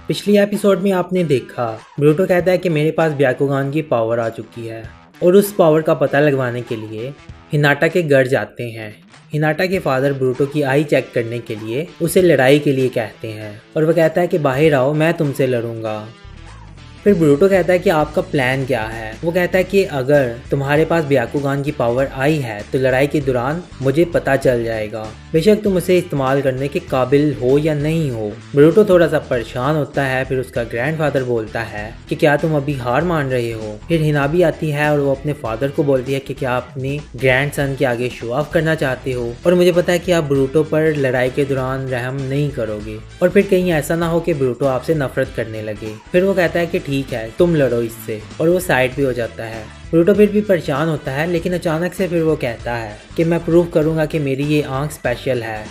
पिछली एपिसोड में आपने देखा ब्रूटो कहता है कि मेरे पास ब्याकुगान की पावर आ चुकी है और उस पावर का पता लगवाने के लिए हिनाटा के घर जाते हैं। हिनाटा के फादर ब्रूटो की आई चेक करने के लिए उसे लड़ाई के लिए कहते हैं और वह कहता है कि बाहर आओ, मैं तुमसे लड़ूंगा। फिर ब्रूटो कहता है कि आपका प्लान क्या है। वो कहता है कि अगर तुम्हारे पास ब्याकुगान की पावर आई है तो लड़ाई के दौरान मुझे पता चल जाएगा, बेशक तुम उसे इस्तेमाल करने के काबिल हो या नहीं हो। ब्रूटो थोड़ा सा परेशान होता है। फिर उसका ग्रैंडफादर बोलता है कि क्या तुम अभी हार मान रहे हो। फिर हिनाबी आती है और वो अपने फादर को बोलती है कि क्या अपने ग्रैंडसन के आगे शो ऑफ करना चाहते हो और मुझे पता है कि आप ब्रूटो पर लड़ाई के दौरान रहम नहीं करोगे और फिर कहीं ऐसा ना हो कि ब्रूटो आपसे नफरत करने लगे। फिर वो कहता है कि ठीक है, तुम लड़ो इससे, और वो साइड भी हो जाता है। ब्रूटो फिर भी परेशान होता है, लेकिन अचानक से फिर वो कहता है कि मैं प्रूव करूंगा कि मेरी ये आंख स्पेशल है।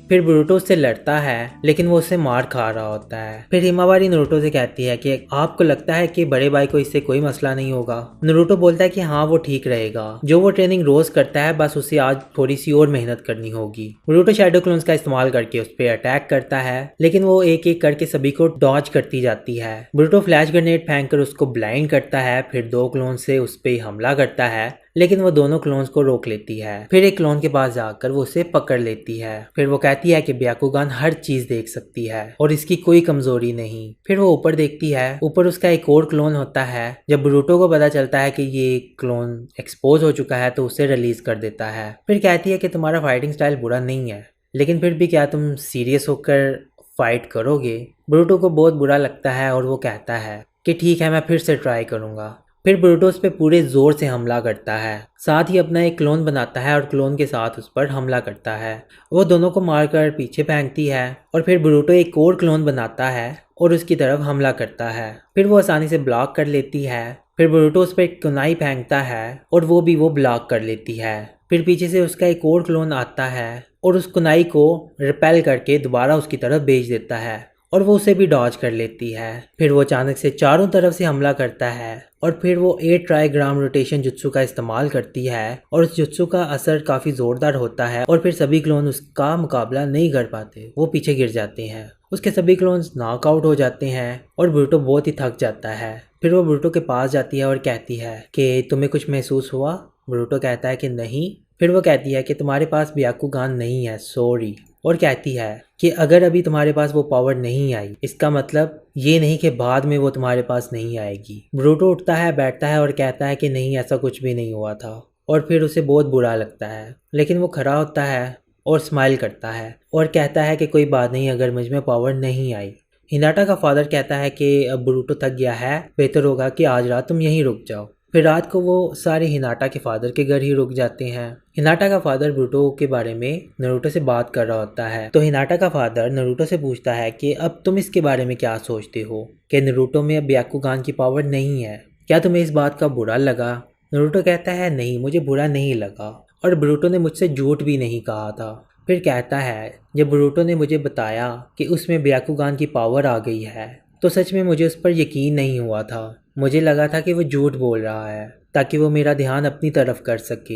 फिर ब्रूटो उससे लड़ता है, लेकिन वो उससे मार खा रहा होता है। फिर हिमावारी नरूटो से कहती है कि आपको लगता है कि बड़े भाई को इससे कोई मसला नहीं होगा। नरूटो बोलता है कि हाँ, वो ठीक रहेगा, जो वो ट्रेनिंग रोज करता है, बस उसे आज थोड़ी सी और मेहनत करनी होगी। ब्रूटो शैडो क्लोन्स का इस्तेमाल करके उस पर अटैक करता है, लेकिन वो एक एक करके सभी को डॉज करती जाती है। ब्रूटो फ्लैश ग्रेनेड फेंक कर उसको ब्लाइंड करता है। फिर दो क्लोन से उस पर हमला करता है, लेकिन वो दोनों क्लोन्स को रोक लेती है। फिर एक क्लोन के पास जाकर वो उसे पकड़ लेती है। फिर वो कहती है कि ब्याकुगान हर चीज देख सकती है और इसकी कोई कमजोरी नहीं। फिर वो ऊपर देखती है, ऊपर उसका एक और क्लोन होता है। जब ब्रूटो को पता चलता है कि ये क्लोन एक्सपोज हो चुका है तो उसे रिलीज कर देता है। फिर कहती है कि तुम्हारा फाइटिंग स्टाइल बुरा नहीं है, लेकिन फिर भी क्या तुम सीरियस होकर फाइट करोगे। ब्रूटो को बहुत बुरा लगता है और वो कहता है कि ठीक है, मैं फिर से ट्राई करूंगा। फिर ब्रूटो उस पर पूरे जोर से हमला करता है, साथ ही अपना एक क्लोन बनाता है और क्लोन के साथ उस पर हमला करता है। वो दोनों को मारकर पीछे फेंकती है और फिर ब्रूटो एक और क्लोन बनाता है और उसकी तरफ हमला करता है। फिर वो आसानी से ब्लॉक कर लेती है। फिर ब्रूटो उस पर एक कुनाई फेंकता है और वो भी वो ब्लॉक कर लेती है। फिर पीछे से उसका एक और क्लोन आता है और उस कुनाई को रिपेल करके दोबारा उसकी तरफ भेज देता है और वो उसे भी डॉज कर लेती है। फिर वो अचानक से चारों तरफ से हमला करता है और फिर वो 8 ट्राइग्राम रोटेशन जुत्सु का इस्तेमाल करती है और उस जुत्सु का असर काफ़ी ज़ोरदार होता है और फिर सभी क्लोन उसका मुकाबला नहीं कर पाते, वो पीछे गिर जाते हैं। उसके सभी क्लोन्स नॉकआउट हो जाते हैं और ब्रूटो बहुत ही थक जाता है। फिर वो ब्रूटो के पास जाती है और कहती है कि तुम्हें कुछ महसूस हुआ। ब्रूटो कहता है कि नहीं। फिर वो कहती है कि तुम्हारे पास ब्याकुगान नहीं है, सॉरी, और कहती है कि अगर अभी तुम्हारे पास वो पावर नहीं आई, इसका मतलब ये नहीं कि बाद में वो तुम्हारे पास नहीं आएगी। ब्रूटो उठता है, बैठता है और कहता है कि नहीं, ऐसा कुछ भी नहीं हुआ था। और फिर उसे बहुत बुरा लगता है, लेकिन वो खड़ा होता है और स्माइल करता है और कहता है कि कोई बात नहीं, अगर मुझ में पावर नहीं आई। हिनाटा का फादर कहता है कि अब ब्रूटो थक गया है, बेहतर होगा कि आज रात तुम यहीं रुक जाओ। फिर रात को वो सारे हिनाटा के फादर के घर ही रुक जाते हैं। हिनाटा का फादर ब्रूटो के बारे में नरूटो से बात कर रहा होता है, तो हिनाटा का फादर नरूटो से पूछता है कि अब तुम इसके बारे में क्या सोचते हो कि नरूटो में अब ब्याकुगान की पावर नहीं है, क्या तुम्हें इस बात का बुरा लगा। नरूटो कहता है नहीं, मुझे बुरा नहीं लगा और ब्रूटो ने मुझसे झूठ भी नहीं कहा था। फिर कहता है जब ब्रूटो ने मुझे बताया कि उसमें ब्याकुगान की पावर आ गई है तो सच में मुझे उस पर यकीन नहीं हुआ था। मुझे लगा था कि वो झूठ बोल रहा है ताकि वो मेरा ध्यान अपनी तरफ कर सके।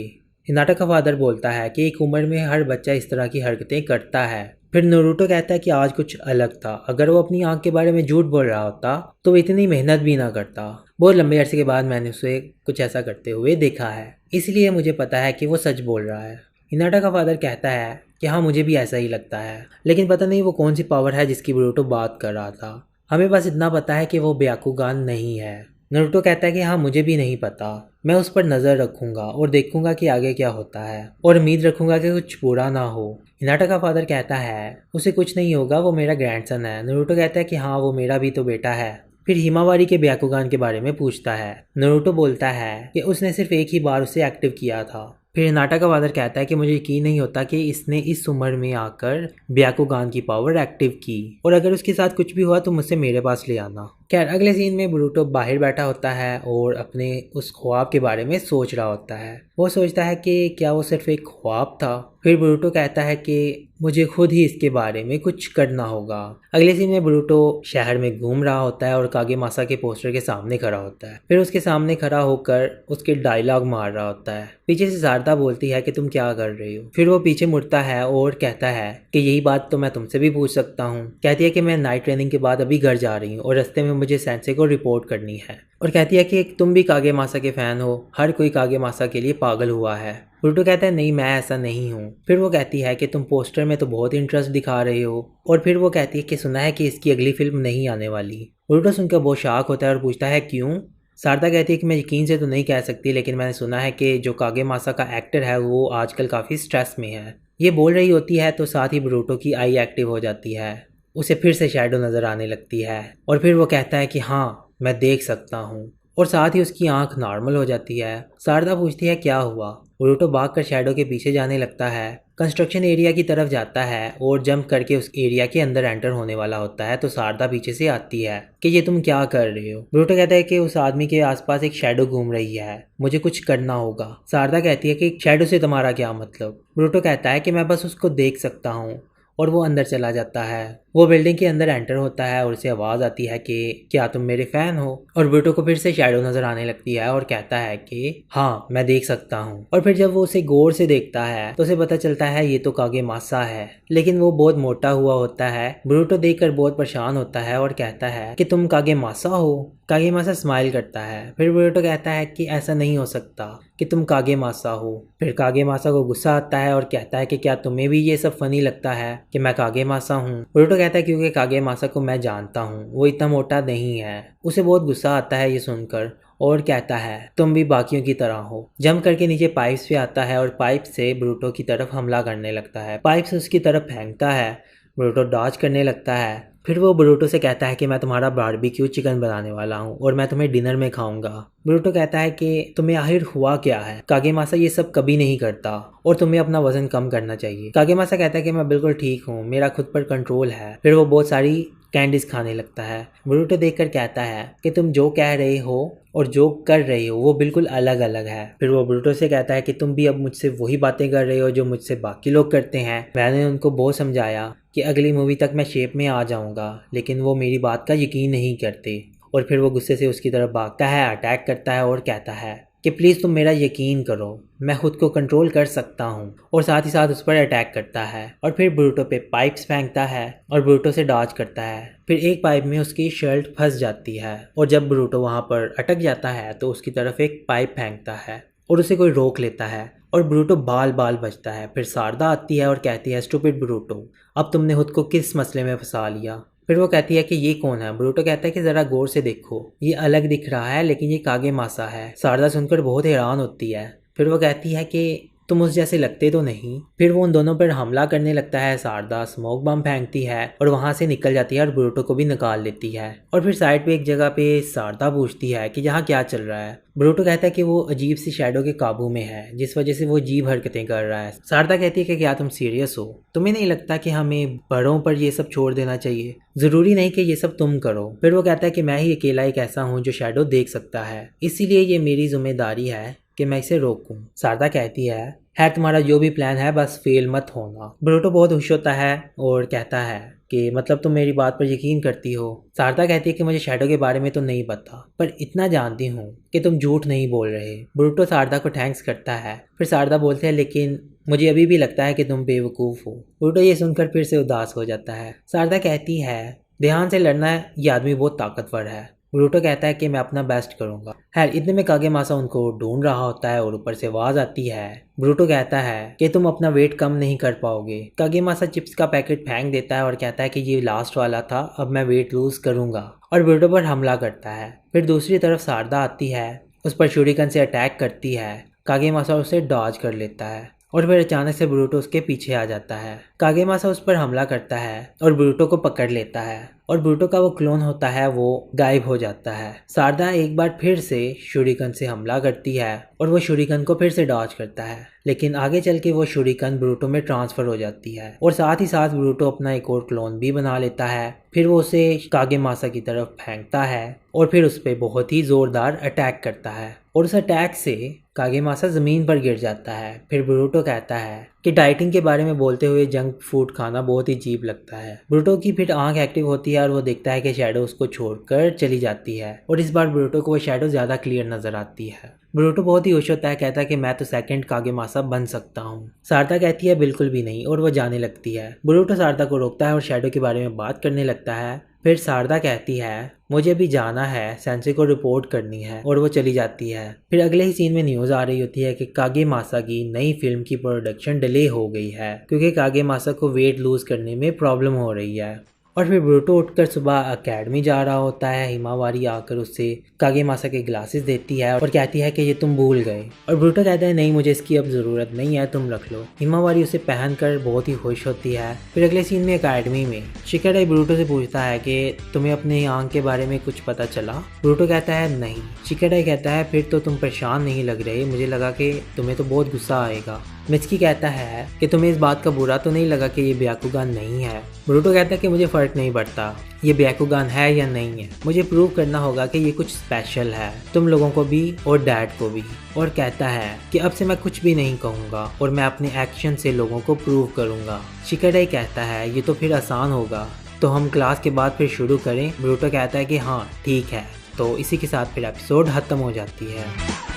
हिनाटा का फादर बोलता है कि एक उम्र में हर बच्चा इस तरह की हरकतें करता है। फिर नरूटो कहता है कि आज कुछ अलग था, अगर वो अपनी आंख के बारे में झूठ बोल रहा होता तो वो इतनी मेहनत भी ना करता। बहुत लंबे अरसे के बाद मैंने उसे कुछ ऐसा करते हुए देखा है, इसलिए मुझे पता है कि वो सच बोल रहा है। हिनाटा का फादर कहता है कि हाँ, मुझे भी ऐसा ही लगता है, लेकिन पता नहीं वो कौन सी पावर है जिसकी ब्रूटो बात कर रहा था। हमें बस इतना पता है कि वो ब्याकुगान नहीं है। नरूटो कहता है कि हाँ, मुझे भी नहीं पता, मैं उस पर नज़र रखूंगा और देखूंगा कि आगे क्या होता है और उम्मीद रखूंगा कि कुछ बुरा ना हो। हिनाटा का फादर कहता है उसे कुछ नहीं होगा, वो मेरा ग्रैंडसन है। नरूटो कहता है कि हाँ, वो मेरा भी तो बेटा है। फिर हिमावारी के ब्याकुगान के बारे में पूछता है। नरूटो बोलता है कि उसने सिर्फ एक ही बार उसे एक्टिव किया था। फिर हिनाटा का फादर कहता है कि मुझे यकीन नहीं होता कि इसने इस उम्र में आकर ब्याकुगान की पावर एक्टिव की, और अगर उसके साथ कुछ भी हुआ तो मुझसे मेरे पास ले आना। खैर अगले सीन में ब्रूटो बाहर बैठा होता है और अपने उस ख्वाब के बारे में सोच रहा होता है। वो सोचता है कि क्या वो सिर्फ एक ख्वाब था। फिर ब्रूटो कहता है कि मुझे खुद ही इसके बारे में कुछ करना होगा। अगले सीन में ब्रूटो शहर में घूम रहा होता है और कागेमासा के पोस्टर के सामने खड़ा होता है। फिर उसके सामने खड़ा होकर उसके डायलॉग मार रहा होता है। पीछे से शारदा बोलती है कि तुम क्या कर रही हो। फिर वो पीछे मुड़ता है और कहता है कि यही बात तो मैं तुमसे भी पूछ सकता हूँ। कहती है कि मैं नाइट ट्रेनिंग के बाद अभी घर जा रही हूँ और रास्ते में मुझे सेंसे को रिपोर्ट करनी है। और कहती है कि तुम भी कागेमासा के फैन हो, हर कोई कागेमासा के लिए पागल हुआ है। ब्रूटो कहता है नहीं, मैं ऐसा नहीं हूँ। फिर वो कहती है कि तुम पोस्टर में तो बहुत इंटरेस्ट दिखा रहे हो। और फिर वो कहती है कि सुना है कि इसकी अगली फिल्म नहीं आने वाली। ब्रूटो सुनकर बहुत शॉक होता है और पूछता है क्यों। शारदा कहती है कि मैं यकीन से तो नहीं कह सकती, लेकिन मैंने सुना है कि जो कागेमासा का एक्टर है वो आजकल काफ़ी स्ट्रेस में है। ये बोल रही होती है तो साथ ही ब्रूटो की आई एक्टिव हो जाती है। उसे फिर से शैडो नज़र आने लगती है और फिर वो कहता है कि हाँ मैं देख सकता हूँ, और साथ ही उसकी आंख नॉर्मल हो जाती है। शारदा पूछती है क्या हुआ। ब्रूटो भाग कर शैडो के पीछे जाने लगता है, कंस्ट्रक्शन एरिया की तरफ जाता है और जंप करके उस एरिया के अंदर एंटर होने वाला होता है। तो शारदा पीछे से आती है कि ये तुम क्या कर रहे हो। ब्रूटो कहता है कि उस आदमी के आसपास एक शैडो घूम रही है, मुझे कुछ करना होगा। शारदा कहती है कि शैडो से तुम्हारा क्या मतलब। ब्रूटो कहता है कि मैं बस उसको देख सकता हूँ, और वो अंदर चला जाता है। वो बिल्डिंग के अंदर एंटर होता है और उसे आवाज़ आती है कि क्या तुम मेरे फ़ैन हो। और ब्रूटो को फिर से शैडो नज़र आने लगती है और कहता है कि हाँ मैं देख सकता हूँ। और फिर जब वो उसे गौर से देखता है तो उसे पता चलता है ये तो कागेमासा है, लेकिन वो बहुत मोटा हुआ होता है। ब्रूटो देखकर बहुत परेशान होता है और कहता है कि तुम कागेमासा हो। कागेमासा स्माइल करता है। फिर ब्रूटो कहता है कि ऐसा नहीं हो सकता कि तुम कागेमासा हो। फिर कागेमासा को गुस्सा आता है और कहता है कि क्या तुम्हें भी ये सब फनी लगता है कि मैं कागेमासा हूँ। ब्रूटो कहता है क्योंकि कागेमासा को मैं जानता हूँ, वो इतना मोटा नहीं है। उसे बहुत गुस्सा आता है ये सुनकर और कहता है तुम भी बाकियों की तरह हो। जंप करके नीचे पाइप्स पे आता है और पाइप से ब्रूटो की तरफ हमला करने लगता है। पाइप से उसकी तरफ फेंकता है। ब्रूटो डॉज करने लगता है। फिर वो ब्रूटो से कहता है कि मैं तुम्हारा बारबेक्यू चिकन बनाने वाला हूँ और मैं तुम्हें डिनर में खाऊंगा। ब्रूटो कहता है कि तुम्हें आखिर हुआ क्या है, कागेमासा ये सब कभी नहीं करता और तुम्हें अपना वजन कम करना चाहिए। कागेमासा कहता है कि मैं बिल्कुल ठीक हूँ, मेरा खुद पर कंट्रोल है। फिर वो बहुत सारी कैंडीज खाने लगता है। ब्रूटो देखकर कहता है कि तुम जो कह रहे हो और जो कर रहे हो वो बिल्कुल अलग अलग है। फिर वो ब्रूटो से कहता है कि तुम भी अब मुझसे वही बातें कर रहे हो जो मुझसे बाकी लोग करते हैं। मैंने उनको बहुत समझाया कि अगली मूवी तक मैं शेप में आ जाऊंगा, लेकिन वो मेरी बात का यकीन नहीं करते। और फिर वो गुस्से से उसकी तरफ भागता है, अटैक करता है और कहता है कि प्लीज़ तुम मेरा यकीन करो, मैं खुद को कंट्रोल कर सकता हूँ। और साथ ही साथ उस पर अटैक करता है और फिर ब्रूटो पे पाइप्स फेंकता है और ब्रूटो से डॉज करता है। फिर एक पाइप में उसकी शर्ट फंस जाती है और जब ब्रूटो वहाँ पर अटक जाता है तो उसकी तरफ एक पाइप फेंकता है और उसे कोई रोक लेता है और ब्रूटो बाल बाल बचता है। फिर शारदा आती है और कहती है स्टूपिड ब्रूटो, अब तुमने खुद को किस मसले में फंसा लिया। फिर वो कहती है कि ये कौन है। ब्रूटो कहता है कि ज़रा गौर से देखो, ये अलग दिख रहा है लेकिन ये कागेमासा है। शारदा सुनकर बहुत हैरान होती है। फिर वो कहती है कि तुम उस जैसे लगते तो नहीं। फिर वो उन दोनों पर हमला करने लगता है। शारदा स्मोक बम फेंकती है और वहां से निकल जाती है और ब्रूटो को भी निकाल लेती है। और फिर साइड पे एक जगह पे शारदा पूछती है कि यहाँ क्या चल रहा है। ब्रूटो कहता है कि वो अजीब सी शैडो के काबू में है, जिस वजह से वो अजीब हरकतें कर रहा है। शारदा कहती है कि क्या तुम सीरियस हो, तुम्हें नहीं लगता कि हमें बड़ों पर ये सब छोड़ देना चाहिए, जरूरी नहीं कि ये सब तुम करो। फिर वो कहता है कि मैं ही अकेला एक ऐसा हूँ जो शैडो देख सकता है, इसीलिए ये मेरी जिम्मेदारी है कि मैं इसे रोकूं। शारदा कहती है तुम्हारा जो भी प्लान है बस फेल मत होना। ब्रूटो बहुत खुश होता है और कहता है कि मतलब तुम मेरी बात पर यकीन करती हो। शारदा कहती है कि मुझे शैडो के बारे में तो नहीं पता, पर इतना जानती हूँ कि तुम झूठ नहीं बोल रहे। ब्रूटो शारदा को थैंक्स करता है। फिर शारदा बोलते हैं लेकिन मुझे अभी भी लगता है कि तुम बेवकूफ़ हो। ब्रूटो ये सुनकर फिर से उदास हो जाता है। शारदा कहती है ध्यान से लड़ना है, ये आदमी बहुत ताकतवर है। ब्रूटो कहता है कि मैं अपना बेस्ट करूंगा। खैर इतने में कागेमासा उनको ढूंढ रहा होता है और ऊपर से आवाज आती है। ब्रूटो कहता है कि तुम अपना वेट कम नहीं कर पाओगे। कागेमासा चिप्स का पैकेट फेंक देता है और कहता है कि ये लास्ट वाला था, अब मैं वेट लूज करूंगा, और ब्रूटो पर हमला करता है। फिर दूसरी तरफ शारदा आती है, उस पर शूरिकन से अटैक करती है। कागेमासा उसे डॉज कर लेता है और फिर अचानक से ब्रूटो उसके पीछे आ जाता है। कागेमासा उस पर हमला करता है और ब्रूटो को पकड़ लेता है और ब्रूटो का वो क्लोन होता है वो गायब हो जाता है। सारदा एक बार फिर से शूरिकन से हमला करती है और वो शूरिकन को फिर से डॉज करता है, लेकिन आगे चल के वो शूरिकन ब्रूटो में ट्रांसफर हो जाती है और साथ ही साथ ब्रूटो अपना एक और क्लोन भी बना लेता है। फिर वो उसे कागेमासा की तरफ फेंकता है और फिर उस पर बहुत ही जोरदार अटैक करता है और उस अटैक से कागेमासा ज़मीन पर गिर जाता है। फिर ब्रूटो कहता है कि डाइटिंग के बारे में बोलते हुए जंक फूड खाना बहुत ही अजीब लगता है। ब्रूटो की फिर आंख एक्टिव होती है और वो देखता है कि शैडो उसको छोड़कर चली जाती है और इस बार ब्रूटो को वो शैडो ज़्यादा क्लियर नज़र आती है। ब्रूटो बहुत ही खुश होता है, कहता है कि मैं तो सेकंड कागेमासा बन सकता हूँ। सारदा कहती है बिल्कुल भी नहीं और वो जाने लगती है। ब्रूटो सारदा को रोकता है और शैडो के बारे में बात करने लगता है। फिर सारदा कहती है मुझे भी जाना है, सेंसे को रिपोर्ट करनी है, और वो चली जाती है। फिर अगले ही सीन में न्यूज़ आ रही होती है कि कागेमासा की नई फिल्म की प्रोडक्शन डिले हो गई है क्योंकि कागेमासा को वेट लूज करने में प्रॉब्लम हो रही है। और फिर ब्रूटो उठकर सुबह अकेडमी जा रहा होता है। हिमावारी आकर उससे कागेमासा के ग्लासेस देती है और कहती है कि ये तुम भूल गए, और ब्रूटो कहता है नहीं मुझे इसकी अब ज़रूरत नहीं है, तुम रख लो। हिमावारी उसे पहनकर बहुत ही खुश होती है। फिर अगले सीन में अकेडमी में शिकाडाई ब्रूटो से पूछता है कि तुम्हें अपने आंख के बारे में कुछ पता चला। ब्रूटो कहता है नहीं। शिकाडाई कहता है फिर तो तुम परेशान नहीं लग रहे, मुझे लगा कि तुम्हें तो बहुत गुस्सा आएगा। मित्सुकी कहता है कि तुम्हें इस बात का बुरा तो नहीं लगा कि ये ब्याकुगान नहीं है। ब्रूटो कहता है कि मुझे फ़र्क नहीं पड़ता ये ब्याकुगान है या नहीं है, मुझे प्रूव करना होगा कि ये कुछ स्पेशल है, तुम लोगों को भी और डैड को भी। और कहता है कि अब से मैं कुछ भी नहीं कहूँगा और मैं अपने एक्शन से लोगों को प्रूव करूँगा। शिकाडाई कहता है ये तो फिर आसान होगा, तो हम क्लास के बाद फिर शुरू करें। ब्रूटो कहता है कि हाँ ठीक है। तो इसी के साथ फिर एपिसोड ख़त्म हो जाती है।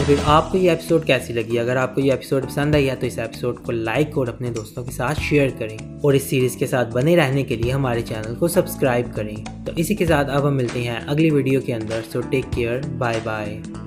फिर आपको ये एपिसोड कैसी लगी? अगर आपको ये एपिसोड पसंद आई है तो इस एपिसोड को लाइक और अपने दोस्तों के साथ शेयर करें और इस सीरीज़ के साथ बने रहने के लिए हमारे चैनल को सब्सक्राइब करें। तो इसी के साथ अब हम मिलते हैं अगली वीडियो के अंदर। So take care, bye bye.